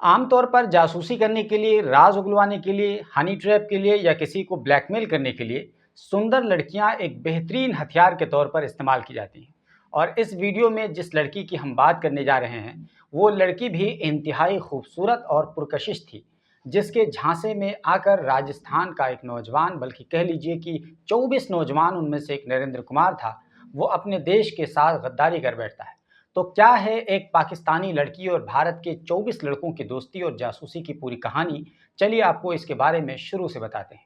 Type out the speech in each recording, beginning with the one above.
आमतौर पर जासूसी करने के लिए, राज उगलवाने के लिए, हनी ट्रैप के लिए या किसी को ब्लैकमेल करने के लिए सुंदर लड़कियां एक बेहतरीन हथियार के तौर पर इस्तेमाल की जाती हैं। और इस वीडियो में जिस लड़की की हम बात करने जा रहे हैं, वो लड़की भी इंतहाई खूबसूरत और पुरकशिश थी, जिसके झांसे में आकर राजस्थान का एक नौजवान, बल्कि कह लीजिए कि 24 नौजवान उनमें से एक नरेंद्र कुमार था, वो अपने देश के साथ गद्दारी कर बैठता है। तो क्या है एक पाकिस्तानी लड़की और भारत के 24 लड़कों की दोस्ती और जासूसी की पूरी कहानी? चलिए आपको इसके बारे में शुरू से बताते हैं।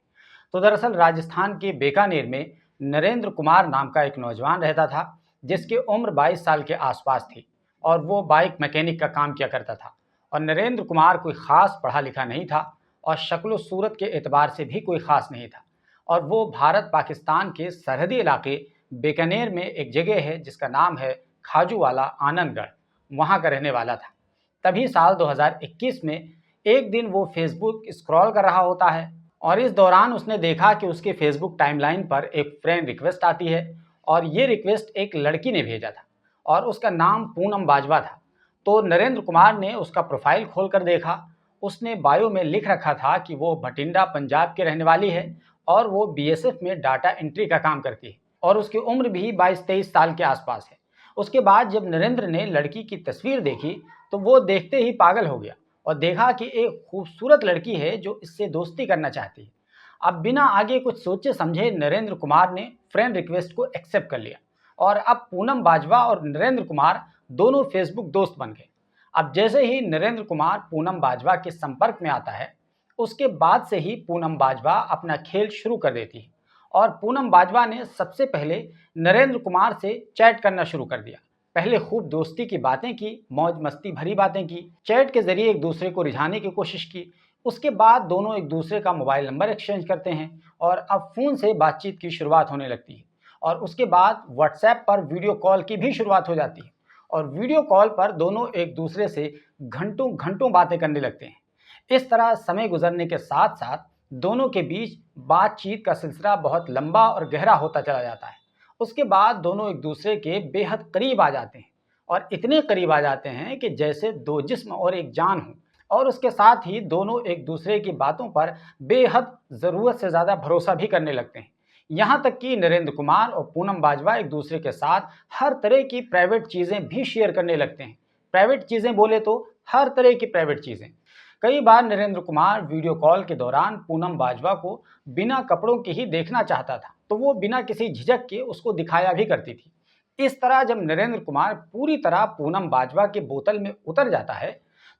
तो दरअसल राजस्थान के बीकानेर में नरेंद्र कुमार नाम का एक नौजवान रहता था, जिसकी उम्र 22 साल के आसपास थी और वो बाइक मैकेनिक का काम किया करता था। और नरेंद्र कुमार कोई ख़ास पढ़ा लिखा नहीं था और शक्ल सूरत के एतबार से भी कोई ख़ास नहीं था। और वो भारत पाकिस्तान के सरहदी इलाके बीकानेर में एक जगह है जिसका नाम है खाजूवाला आनंदगढ़, वहाँ का रहने वाला था। तभी साल 2021 में एक दिन वो फेसबुक स्क्रॉल कर रहा होता है और इस दौरान उसने देखा कि उसके फेसबुक टाइमलाइन पर एक फ्रेंड रिक्वेस्ट आती है और ये रिक्वेस्ट एक लड़की ने भेजा था और उसका नाम पूनम बाजवा था। तो नरेंद्र कुमार ने उसका प्रोफाइल खोल कर देखा। उसने बायो में लिख रखा था कि वो भटिंडा पंजाब के रहने वाली है और वो बीएसएफ में डाटा एंट्री का काम करती है और उसकी उम्र भी 22-23 साल के आसपास है। उसके बाद जब नरेंद्र ने लड़की की तस्वीर देखी तो वो देखते ही पागल हो गया और देखा कि एक खूबसूरत लड़की है जो इससे दोस्ती करना चाहती है। अब बिना आगे कुछ सोचे समझे नरेंद्र कुमार ने फ्रेंड रिक्वेस्ट को एक्सेप्ट कर लिया और अब पूनम बाजवा और नरेंद्र कुमार दोनों फेसबुक दोस्त बन गए। अब जैसे ही नरेंद्र कुमार पूनम बाजवा के संपर्क में आता है, उसके बाद से ही पूनम बाजवा अपना खेल शुरू कर देती है और पूनम बाजवा ने सबसे पहले नरेंद्र कुमार से चैट करना शुरू कर दिया। पहले खूब दोस्ती की बातें की, मौज मस्ती भरी बातें की, चैट के जरिए एक दूसरे को रिझाने की कोशिश की। उसके बाद दोनों एक दूसरे का मोबाइल नंबर एक्सचेंज करते हैं और अब फ़ोन से बातचीत की शुरुआत होने लगती है और उसके बाद व्हाट्सएप पर वीडियो कॉल की भी शुरुआत हो जाती है और वीडियो कॉल पर दोनों एक दूसरे से घंटों घंटों बातें करने लगते हैं। इस तरह समय गुजरने के साथ साथ दोनों के बीच बातचीत का सिलसिला बहुत लंबा और गहरा होता चला जाता है। उसके बाद दोनों एक दूसरे के बेहद करीब आ जाते हैं और इतने करीब आ जाते हैं कि जैसे दो जिस्म और एक जान हो। और उसके साथ ही दोनों एक दूसरे की बातों पर बेहद ज़रूरत से ज़्यादा भरोसा भी करने लगते हैं। यहाँ तक कि नरेंद्र कुमार और पूनम बाजवा एक दूसरे के साथ हर तरह की प्राइवेट चीज़ें भी शेयर करने लगते हैं। प्राइवेट चीज़ें बोले तो हर तरह की प्राइवेट चीज़ें। कई बार नरेंद्र कुमार वीडियो कॉल के दौरान पूनम बाजवा को बिना कपड़ों के ही देखना चाहता था, तो वो बिना किसी झिझक के उसको दिखाया भी करती थी। इस तरह जब नरेंद्र कुमार पूरी तरह पूनम बाजवा के बोतल में उतर जाता है,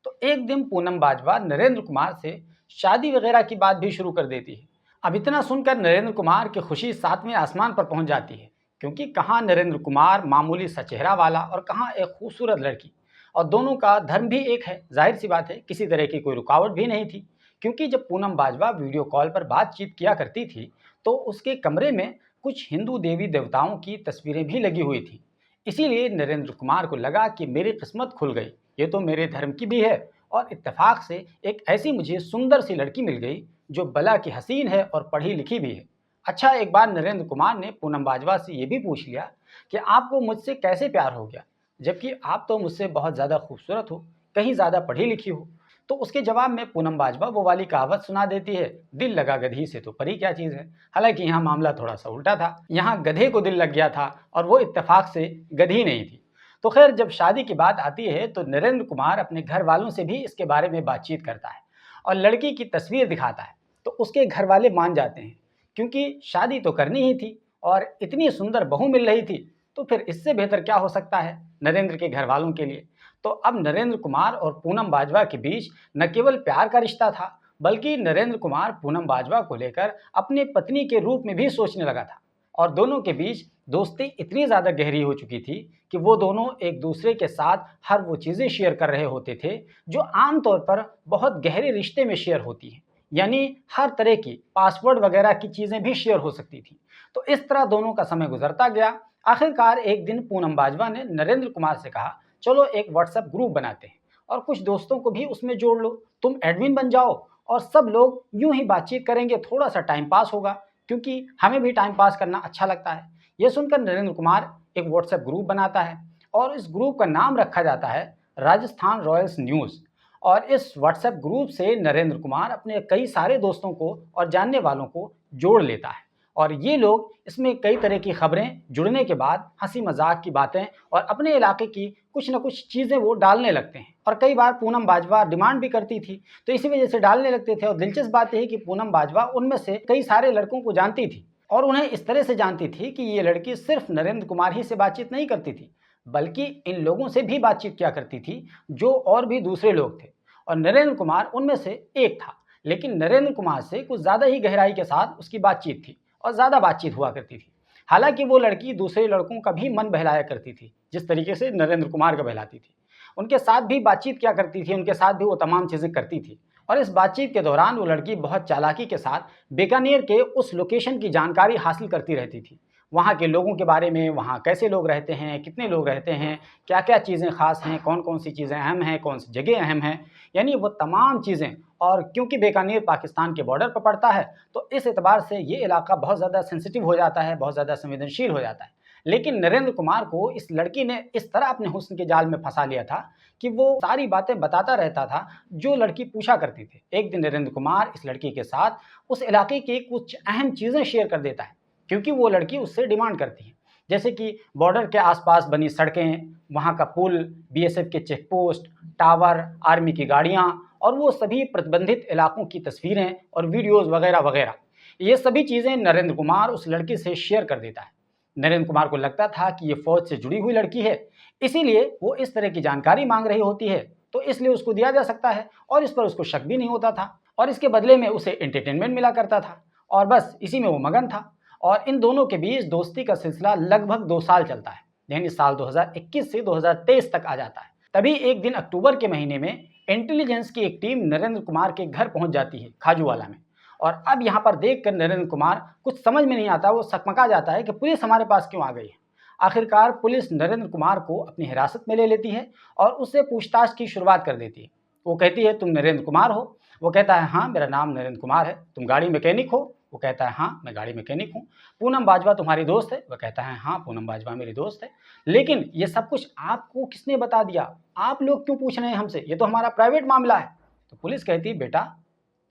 तो एक दिन पूनम बाजवा नरेंद्र कुमार से शादी वगैरह की बात भी शुरू कर देती है। अब इतना सुनकर नरेंद्र कुमार की खुशी 7वें आसमान पर पहुंच जाती है, क्योंकि कहाँ नरेंद्र कुमार मामूली सा चेहरा वाला और कहाँ एक खूबसूरत लड़की, और दोनों का धर्म भी एक है। जाहिर सी बात है, किसी तरह की कोई रुकावट भी नहीं थी, क्योंकि जब पूनम बाजवा वीडियो कॉल पर बातचीत किया करती थी तो उसके कमरे में कुछ हिंदू देवी देवताओं की तस्वीरें भी लगी हुई थी। इसीलिए नरेंद्र कुमार को लगा कि मेरी किस्मत खुल गई, ये तो मेरे धर्म की भी है और इत्तेफाक से एक ऐसी मुझे सुंदर सी लड़की मिल गई जो भला की हसीन है और पढ़ी लिखी भी है। अच्छा, एक बार नरेंद्र कुमार ने पूनम बाजवा से ये भी पूछ लिया कि आपको मुझसे कैसे प्यार हो गया, जबकि आप तो मुझसे बहुत ज़्यादा खूबसूरत हो, कहीं ज़्यादा पढ़ी लिखी हो। तो उसके जवाब में पूनम बाजवा वो वाली कहावत सुना देती है, दिल लगा गधी से तो परी क्या चीज़ है। हालांकि यहाँ मामला थोड़ा सा उल्टा था, यहाँ गधे को दिल लग गया था और वो इत्तेफाक से गधी नहीं थी। तो खैर, जब शादी की बात आती है तो नरेंद्र कुमार अपने घर वालों से भी इसके बारे में बातचीत करता है और लड़की की तस्वीर दिखाता है, तो उसके घर वाले मान जाते हैं, क्योंकि शादी तो करनी ही थी और इतनी सुंदर बहू मिल रही थी, तो फिर इससे बेहतर क्या हो सकता है नरेंद्र के घर वालों के लिए। तो अब नरेंद्र कुमार और पूनम बाजवा के बीच न केवल प्यार का रिश्ता था, बल्कि नरेंद्र कुमार पूनम बाजवा को लेकर अपने पत्नी के रूप में भी सोचने लगा था और दोनों के बीच दोस्ती इतनी ज़्यादा गहरी हो चुकी थी कि वो दोनों एक दूसरे के साथ हर वो चीज़ें शेयर कर रहे होते थे जो आमतौर पर बहुत गहरे रिश्ते में शेयर होती हैं। यानी हर तरह की पासवर्ड वगैरह की चीज़ें भी शेयर हो सकती थी। तो इस तरह दोनों का समय गुजरता गया। आखिरकार एक दिन पूनम बाजवा ने नरेंद्र कुमार से कहा, चलो एक व्हाट्सएप ग्रुप बनाते हैं और कुछ दोस्तों को भी उसमें जोड़ लो, तुम एडमिन बन जाओ और सब लोग यूं ही बातचीत करेंगे, थोड़ा सा टाइम पास होगा, क्योंकि हमें भी टाइम पास करना अच्छा लगता है। ये सुनकर नरेंद्र कुमार एक व्हाट्सएप ग्रुप बनाता है और इस ग्रुप का नाम रखा जाता है राजस्थान रॉयल्स न्यूज़। और इस व्हाट्सएप ग्रुप से नरेंद्र कुमार अपने कई सारे दोस्तों को और जानने वालों को जोड़ लेता है और ये लोग इसमें कई तरह की खबरें जुड़ने के बाद हंसी मजाक की बातें और अपने इलाके की कुछ न कुछ चीज़ें वो डालने लगते हैं। और कई बार पूनम बाजवा डिमांड भी करती थी, तो इसी वजह से डालने लगते थे। और दिलचस्प बात यह है कि पूनम बाजवा उनमें से कई सारे लड़कों को जानती थी और उन्हें इस तरह से जानती थी कि ये लड़की सिर्फ नरेंद्र कुमार ही से बातचीत नहीं करती थी, बल्कि इन लोगों से भी बातचीत किया करती थी जो और भी दूसरे लोग थे। और नरेंद्र कुमार उनमें से एक था, लेकिन नरेंद्र कुमार से कुछ ज़्यादा ही गहराई के साथ उसकी बातचीत थी और ज़्यादा बातचीत हुआ करती थी। हालांकि वो लड़की दूसरे लड़कों का भी मन बहलाया करती थी, जिस तरीके से नरेंद्र कुमार का बहलाती थी। उनके साथ भी बातचीत क्या करती थी, उनके साथ भी वो तमाम चीज़ें करती थी। और इस बातचीत के दौरान वो लड़की बहुत चालाकी के साथ बीकानेर के उस लोकेशन की जानकारी हासिल करती रहती थी, वहाँ के लोगों के बारे में, वहाँ कैसे लोग रहते हैं, कितने लोग रहते हैं, क्या क्या चीज़ें ख़ास हैं, कौन कौन सी चीज़ें अहम हैं, कौन सी जगह अहम है, यानी वो तमाम चीज़ें। और क्योंकि बीकानेर पाकिस्तान के बॉर्डर पर पड़ता है, तो इस एतबार से ये इलाका बहुत ज़्यादा सेंसिटिव हो जाता है, बहुत ज़्यादा संवेदनशील हो जाता है। लेकिन नरेंद्र कुमार को इस लड़की ने इस तरह अपने हुस्न के जाल में फंसा लिया था कि वो सारी बातें बताता रहता था जो लड़की पूछा करती थी। एक दिन नरेंद्र कुमार इस लड़की के साथ उस इलाके की कुछ अहम चीज़ें शेयर कर देता है, क्योंकि वो लड़की उससे डिमांड करती है, जैसे कि बॉर्डर के आसपास बनी सड़कें, वहाँ का पुल, बीएसएफ के चेक पोस्ट, टावर, आर्मी की गाड़ियाँ और वो सभी प्रतिबंधित इलाकों की तस्वीरें और वीडियोज़ वगैरह वगैरह। ये सभी चीज़ें नरेंद्र कुमार उस लड़की से शेयर कर देता है। नरेंद्र कुमार को लगता था कि ये फ़ौज से जुड़ी हुई लड़की है, इसीलिए वो इस तरह की जानकारी मांग रही होती है, तो इसलिए उसको दिया जा सकता है और इस पर उसको शक भी नहीं होता था। और इसके बदले में उसे एंटरटेनमेंट मिला करता था और बस इसी में वो मगन था। और इन दोनों के बीच दोस्ती का सिलसिला लगभग 2 साल चलता है, यानी साल 2021 से 2023 तक आ जाता है। तभी एक दिन अक्टूबर के महीने में इंटेलिजेंस की एक टीम नरेंद्र कुमार के घर पहुंच जाती है खाजूवाला में। और अब यहाँ पर देखकर नरेंद्र कुमार कुछ समझ में नहीं आता, वो सकमका जाता है कि पुलिस हमारे पास क्यों आ गई है। आखिरकार पुलिस नरेंद्र कुमार को अपनी हिरासत में ले लेती है और उससे पूछताछ की शुरुआत कर देती है। वो कहती है, तुम नरेंद्र कुमार हो? वो कहता है, हाँ मेरा नाम नरेंद्र कुमार है। तुम गाड़ी मैकेनिक हो? वो कहता है, हाँ मैं गाड़ी मैकेनिक हूँ। पूनम बाजवा तुम्हारी दोस्त है? वो कहता है, हाँ पूनम बाजवा मेरी दोस्त है। लेकिन ये सब कुछ आपको किसने बता दिया? आप लोग क्यों पूछ रहे हैं हमसे? ये तो हमारा प्राइवेट मामला है। तो पुलिस कहती है, बेटा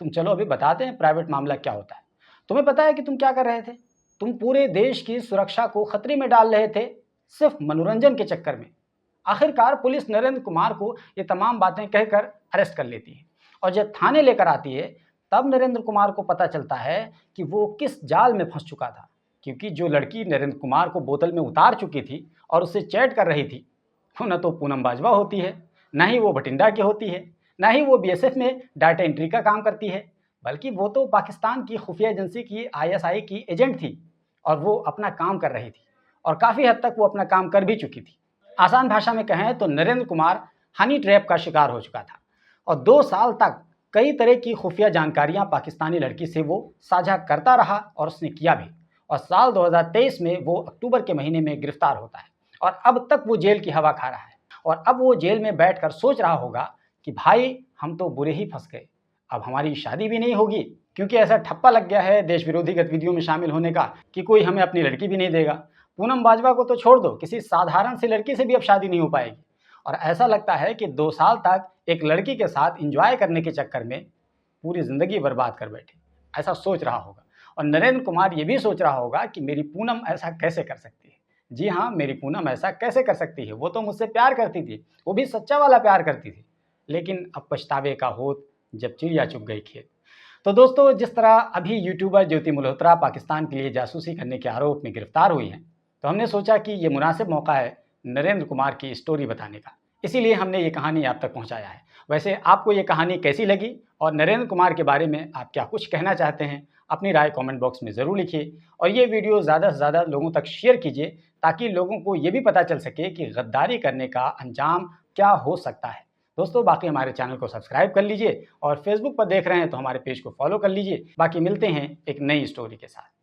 तुम चलो अभी बताते हैं प्राइवेट मामला क्या होता है। तुम्हें पता है कि तुम क्या कर रहे थे? तुम पूरे देश की सुरक्षा को खतरे में डाल रहे थे, सिर्फ मनोरंजन के चक्कर में। आखिरकार पुलिस नरेंद्र कुमार को ये तमाम बातें कहकर अरेस्ट कर लेती है और जब थाने लेकर आती है, तब नरेंद्र कुमार को पता चलता है कि वो किस जाल में फंस चुका था। क्योंकि जो लड़की नरेंद्र कुमार को बोतल में उतार चुकी थी और उससे चैट कर रही थी, वो न तो पूनम बाजवा होती है, न ही वो भटिंडा की होती है, ना ही वो बीएसएफ में डाटा एंट्री का काम करती है, बल्कि वो तो पाकिस्तान की खुफिया एजेंसी की आईएसआई की एजेंट थी और वो अपना काम कर रही थी और काफ़ी हद तक वो अपना काम कर भी चुकी थी। आसान भाषा में कहें तो नरेंद्र कुमार हनी ट्रैप का शिकार हो चुका था और 2 साल तक कई तरह की खुफिया जानकारियां पाकिस्तानी लड़की से वो साझा करता रहा और उसने किया भी। और साल 2023 में वो अक्टूबर के महीने में गिरफ्तार होता है और अब तक वो जेल की हवा खा रहा है। और अब वो जेल में बैठकर सोच रहा होगा कि भाई हम तो बुरे ही फंस गए, अब हमारी शादी भी नहीं होगी, क्योंकि ऐसा ठप्पा लग गया है देश विरोधी गतिविधियों में शामिल होने का कि कोई हमें अपनी लड़की भी नहीं देगा। पूनम बाजवा को तो छोड़ दो, किसी साधारण सी लड़की से भी अब शादी नहीं हो पाएगी। और ऐसा लगता है कि 2 साल तक एक लड़की के साथ एंजॉय करने के चक्कर में पूरी ज़िंदगी बर्बाद कर बैठे, ऐसा सोच रहा होगा। और नरेंद्र कुमार ये भी सोच रहा होगा कि मेरी पूनम ऐसा कैसे कर सकती है। जी हाँ, मेरी पूनम ऐसा कैसे कर सकती है, वो तो मुझसे प्यार करती थी, वो भी सच्चा वाला प्यार करती थी। लेकिन अब पछतावे का होत जब चिड़िया चुग गई खेत। तो दोस्तों, जिस तरह अभी यूट्यूबर ज्योति मल्होत्रा पाकिस्तान के लिए जासूसी करने के आरोप में गिरफ्तार हुई हैं, तो हमने सोचा कि ये मुनासिब मौका है नरेंद्र कुमार की स्टोरी बताने का, इसीलिए हमने ये कहानी आप तक पहुंचाया है। वैसे आपको ये कहानी कैसी लगी और नरेंद्र कुमार के बारे में आप क्या कुछ कहना चाहते हैं, अपनी राय कमेंट बॉक्स में ज़रूर लिखिए और ये वीडियो ज़्यादा से ज़्यादा लोगों तक शेयर कीजिए, ताकि लोगों को ये भी पता चल सके कि गद्दारी करने का अंजाम क्या हो सकता है। दोस्तों, बाकी हमारे चैनल को सब्सक्राइब कर लीजिए और फेसबुक पर देख रहे हैं तो हमारे पेज को फॉलो कर लीजिए। बाकी मिलते हैं एक नई स्टोरी के साथ।